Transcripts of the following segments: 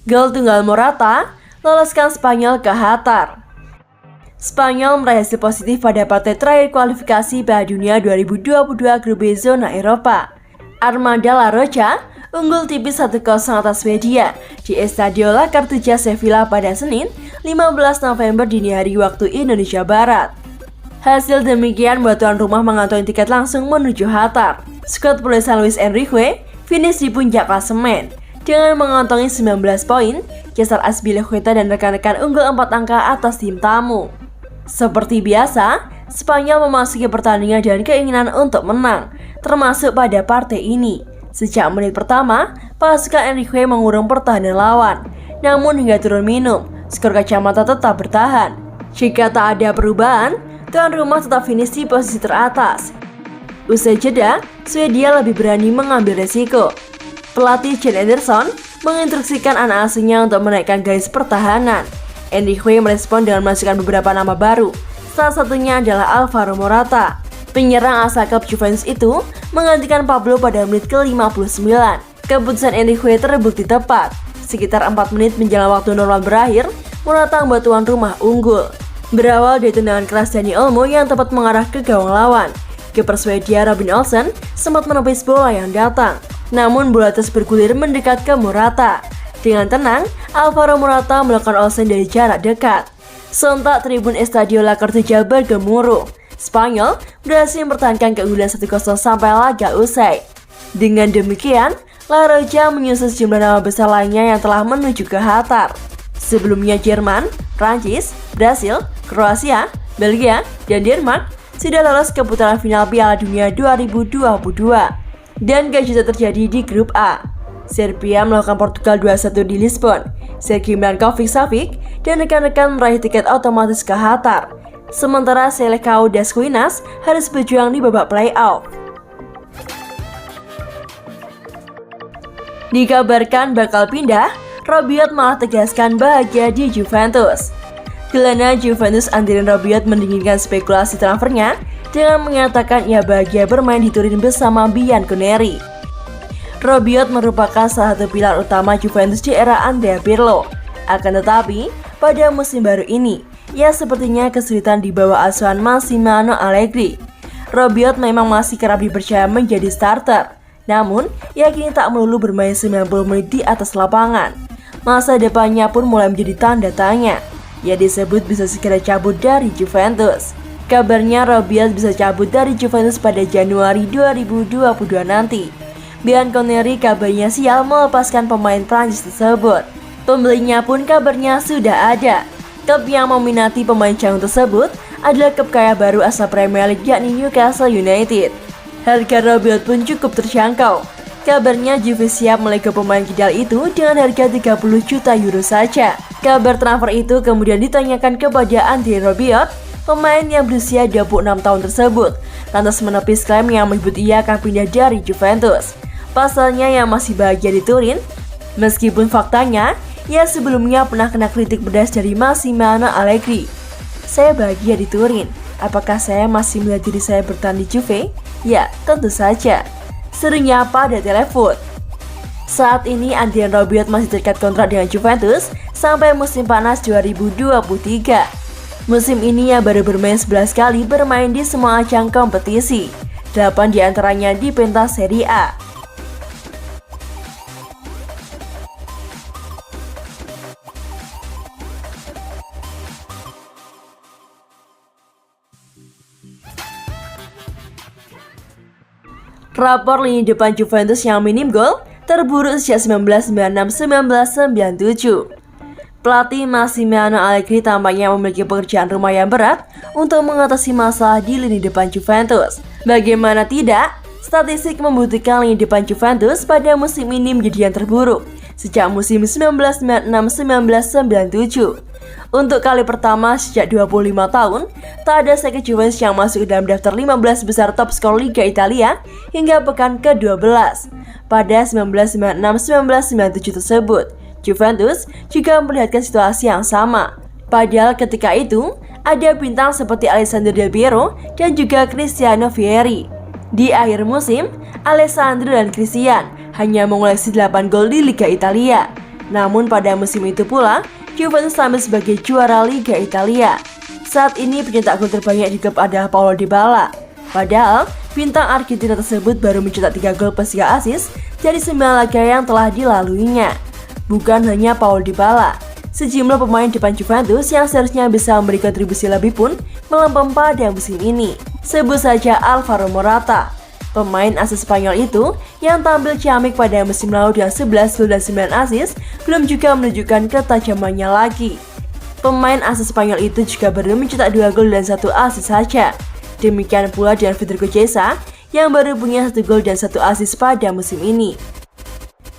Gol tunggal Morata loloskan Spanyol ke Qatar. Spanyol meraih hasil positif pada partai terakhir kualifikasi Piala Dunia 2022 Grup B zona Eropa. Armanda La Rocha unggul tipis 1-0 atas Swedia di Estadio La Cartuja Sevilla pada Senin 15 November dini hari waktu Indonesia Barat. Hasil demikian membuat tuan rumah mengantongi tiket langsung menuju Qatar. Skuad penulisan Luis Enrique finish di puncak klasemen dengan mengantongi 19 poin. Cesar Azpilicueta dan rekan-rekan unggul 4 angka atas tim tamu. Seperti biasa, Spanyol memasuki pertandingan dengan keinginan untuk menang, termasuk pada partai ini. Sejak menit pertama, pasukan Enrique mengurung pertahanan lawan. Namun hingga turun minum, skor kacamata tetap bertahan. Jika tak ada perubahan, tuan rumah tetap finish di posisi teratas. Usai jeda, Swedia lebih berani mengambil resiko. Pelatih Jan Anderson menginstruksikan anak asuhnya untuk menaikkan garis pertahanan. Enrique merespon dengan memasukkan beberapa nama baru. Salah satunya adalah Alvaro Morata. Penyerang asal klub Juventus itu menggantikan Pablo pada menit ke-59. Keputusan Enrique terbukti tepat. Sekitar 4 menit menjelang waktu normal berakhir, Morata membuat tuan rumah unggul. Berawal dari tendangan keras Dani Olmo yang tepat mengarah ke gawang lawan. Kiper Swedia Robin Olsen sempat menepis bola yang datang. Namun bola terus bergulir mendekat ke Morata. Dengan tenang, Alvaro Morata melakukan Olsen dari jarak dekat. Sontak tribun Estadio La Cartuja bergemuruh. Spanyol berhasil mempertahankan keunggulan 1-0 sampai laga usai. Dengan demikian, La Roja menyusul sejumlah nama besar lainnya yang telah menuju ke Qatar. Sebelumnya Jerman, Prancis, Brasil, Kroasia, Belgia, dan Denmark sudah lolos ke putaran final Piala Dunia 2022. Dan gak juga terjadi di grup A. Serbia melakukan Portugal 2-1 di Lisbon. Sergei Milinkovic-Savic dan rekan-rekan meraih tiket otomatis ke Qatar. Sementara Selecao das Quinas harus berjuang di babak play-off. Dikabarkan bakal pindah, Rabiot malah tegaskan bahagia di Juventus. Gelandang Juventus Adrien Rabiot mendinginkan spekulasi transfernya dengan menyatakan ia bahagia bermain di Turin bersama Bianconeri. Rabiot merupakan salah satu pilar utama Juventus di era Andrea Pirlo. Akan tetapi, pada musim baru ini, ia sepertinya kesulitan di bawah asuhan Massimiliano Allegri. Rabiot memang masih kerap dipercaya menjadi starter, namun ia kini tak melulu bermain 90 menit di atas lapangan. Masa depannya pun mulai menjadi tanda tanya. Ia disebut bisa segera cabut dari Juventus. Kabarnya Rabiot bisa cabut dari Juventus pada Januari 2022 nanti. Bianconeri kabarnya sial melepaskan pemain Prancis tersebut. Pembelinya pun kabarnya sudah ada. Klub yang meminati pemain canggih tersebut adalah klub kaya baru asal Premier League yakni Newcastle United. Harga Rabiot pun cukup terjangkau. Kabarnya Juve siap melego pemain kidal itu dengan harga 30 juta euro saja. Kabar transfer itu kemudian ditanyakan kepada Adrien Rabiot, pemain yang berusia 26 tahun tersebut, lantas menepis klaim yang menyebut ia akan pindah dari Juventus. Pasalnya yang masih bahagia di Turin, meskipun faktanya, ia sebelumnya pernah kena kritik pedas dari Massimiliano Allegri. Saya bahagia di Turin, apakah saya masih melihat diri saya bertahan di Juve? Ya, tentu saja. Serunya pada telepon. Saat ini Adrien Rabiot masih terikat kontrak dengan Juventus sampai musim panas 2023. Musim ini ia baru bermain 11 kali bermain di semua ajang kompetisi, 8 diantaranya di pentas Serie A. Rapor lini depan Juventus yang minim gol terburuk sejak 1996-1997. Pelatih Massimiliano Allegri tampaknya memiliki pekerjaan rumah yang berat untuk mengatasi masalah di lini depan Juventus. Bagaimana tidak, statistik membuktikan lini depan Juventus pada musim ini menjadi yang terburuk sejak musim 1996-1997. Untuk kali pertama sejak 25 tahun, tak ada striker Juventus yang masuk ke dalam daftar 15 besar top skor Liga Italia hingga pekan ke-12. Pada 1996-1997 tersebut, Juventus juga memperlihatkan situasi yang sama. Padahal ketika itu, ada bintang seperti Alessandro Del Piero dan juga Cristiano Vieri. Di akhir musim, Alessandro dan Christian hanya mengoleksi 8 gol di Liga Italia. Namun pada musim itu pula, Juventus tampil sebagai juara Liga Italia. Saat ini pencetak gol terbanyak di klub adalah Paulo Dybala. Padahal, bintang Argentina tersebut baru mencetak 3 gol plus 3 assist dari 9 laga yang telah dilaluinya. Bukan hanya Paulo Dybala, sejumlah pemain depan Juventus yang seharusnya bisa memberi kontribusi lebih pun melempem pada musim ini. Sebut saja Alvaro Morata, pemain asal Spanyol itu yang tampil ciamik pada musim lalu dengan 11 gol dan 9 assist, belum juga menunjukkan ketajamannya lagi. Pemain asal Spanyol itu juga baru mencetak 2 gol dan 1 assist saja. Demikian pula dengan Federico Chiesa yang baru punya 1 gol dan 1 assist pada musim ini.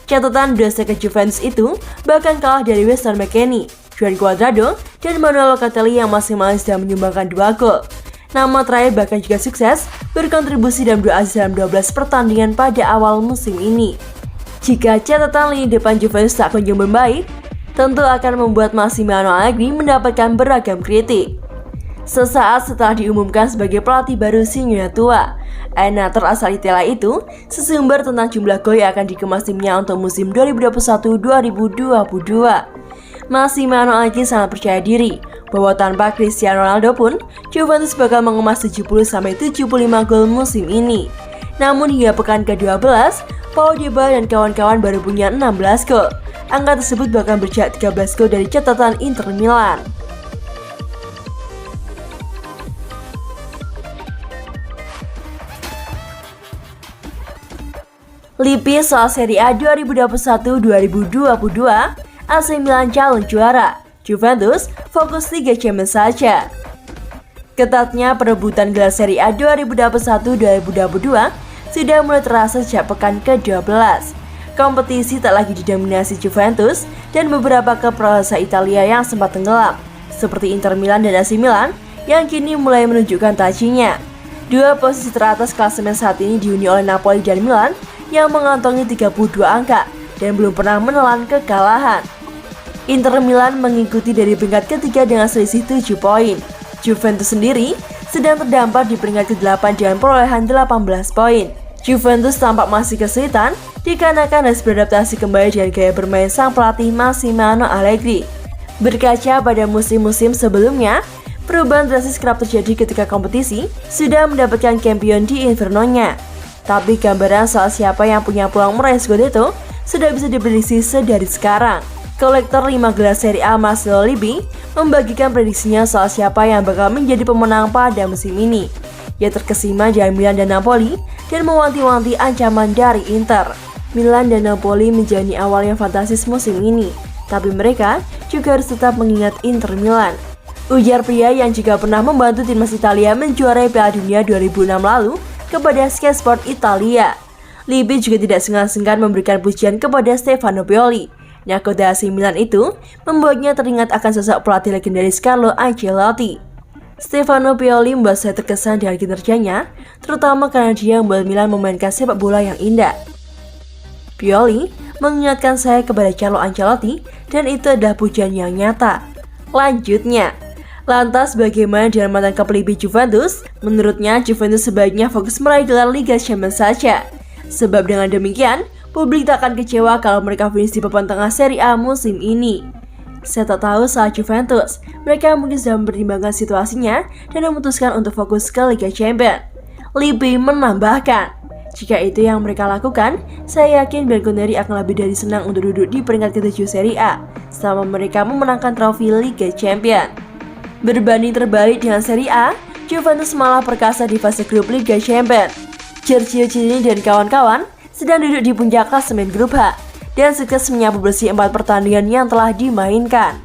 Catatan dua striker Juventus itu bahkan kalah dari Weston McKennie, Juan Cuadrado, dan Manuel Locatelli yang masing-masing sudah menyumbangkan 2 gol. Nama terakhir bahkan juga sukses berkontribusi dalam 2 assist dalam 12 pertandingan pada awal musim ini. Jika catatan lini depan Juventus tak kunjung membaik, tentu akan membuat Massimiliano Allegri mendapatkan beragam kritik. Sesaat setelah diumumkan sebagai pelatih baru Signora Tua, Enator asal Italia itu sesumber tentang jumlah gol yang akan dikemas timnya untuk musim 2021-2022. Massimiliano Allegri sangat percaya diri bahwa tanpa Cristiano Ronaldo pun Juventus bakal mengemas 70-75 gol musim ini. Namun hingga pekan ke-12, Paulo Dybala dan kawan-kawan baru punya 16 gol. Angka tersebut bahkan berjarak 13 gol dari catatan Inter Milan. Lipis soal Serie A 2021-2022, AC Milan calon juara, Juventus fokus Liga Champions saja. Ketatnya perebutan gelar Serie A 2021-2022 sudah mulai terasa sejak pekan ke-12. Kompetisi tak lagi didominasi Juventus dan beberapa klub raksasa Italia yang sempat tenggelam, seperti Inter Milan dan AC Milan yang kini mulai menunjukkan tajinya. Dua posisi teratas klasemen saat ini dihuni oleh Napoli dan Milan yang mengantongi 32 angka dan belum pernah menelan kekalahan. Inter Milan mengikuti dari peringkat ketiga dengan selisih 7 poin. Juventus sendiri sedang terdampar di peringkat ke-8 dengan perolehan 18 poin. Juventus tampak masih kesulitan dikarenakan harus beradaptasi kembali dengan gaya bermain sang pelatih Massimiliano Allegri. Berkaca pada musim-musim sebelumnya, perubahan drastis kerap terjadi ketika kompetisi sudah mendapatkan kampion di Inferno-nya. Tapi gambaran soal siapa yang punya peluang meraih Scudetto sudah bisa diprediksi sedari sekarang. Kolektor 5 gelar Serie A Marcelo Lippi membagikan prediksinya soal siapa yang bakal menjadi pemenang pada musim ini. Ia terkesima dengan Milan dan Napoli dan mewanti-wanti ancaman dari Inter. Milan dan Napoli menjalani awal yang fantastis musim ini, tapi mereka juga harus tetap mengingat Inter Milan. Ujar pria yang juga pernah membantu timnas Italia menjuarai Piala Dunia 2006 lalu kepada Sky Sport Italia. Lippi juga tidak senggan-senggan memberikan pujian kepada Stefano Pioli. Nakoda AC Milan itu membuatnya teringat akan sosok pelatih legendaris Carlo Ancelotti. Stefano Pioli membuat saya terkesan dengan kinerjanya, terutama karena dia membuat Milan memainkan sepak bola yang indah. Pioli mengingatkan saya kepada Carlo Ancelotti dan itu adalah pujian yang nyata. Lanjutnya, lantas bagaimana dengan mantan klub Lippi Juventus? Menurutnya Juventus sebaiknya fokus meraih gelar Liga Champions saja. Sebab dengan demikian, publik tak akan kecewa kalau mereka finish di papan tengah Serie A musim ini. Saya tak tahu soal Juventus, mereka mungkin sudah mempertimbangkan situasinya dan memutuskan untuk fokus ke Liga Champions. Lippi menambahkan, jika itu yang mereka lakukan, saya yakin Bianconeri akan lebih dari senang untuk duduk di peringkat ke-7 Serie A selama mereka memenangkan trofi Liga Champions. Berbanding terbalik dengan Serie A, Juventus malah perkasa di fase grup Liga Champions. Giorgio Chiellini dan kawan-kawan sedang duduk di puncak klasemen grup H dan sukses menyapu bersih 4 pertandingan yang telah dimainkan.